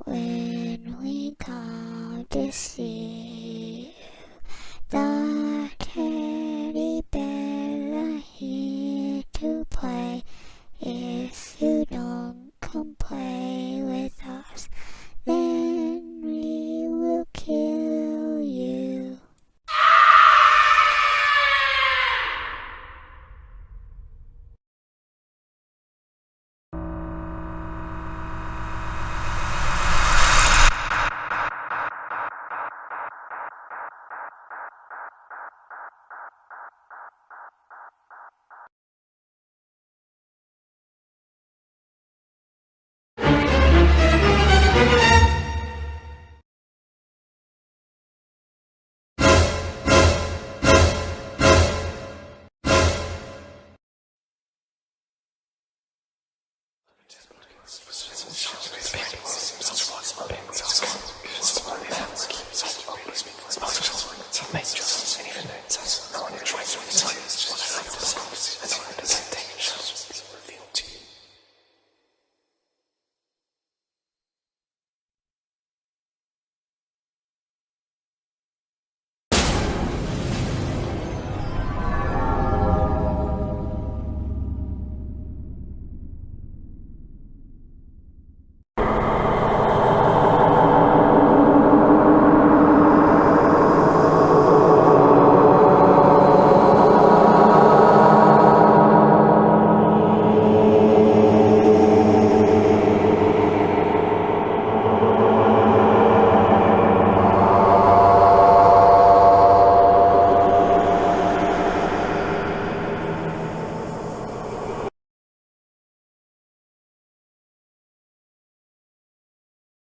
when we come to see you. The teddy bears are here to play. If you don't come play with us, then we will kill you. Just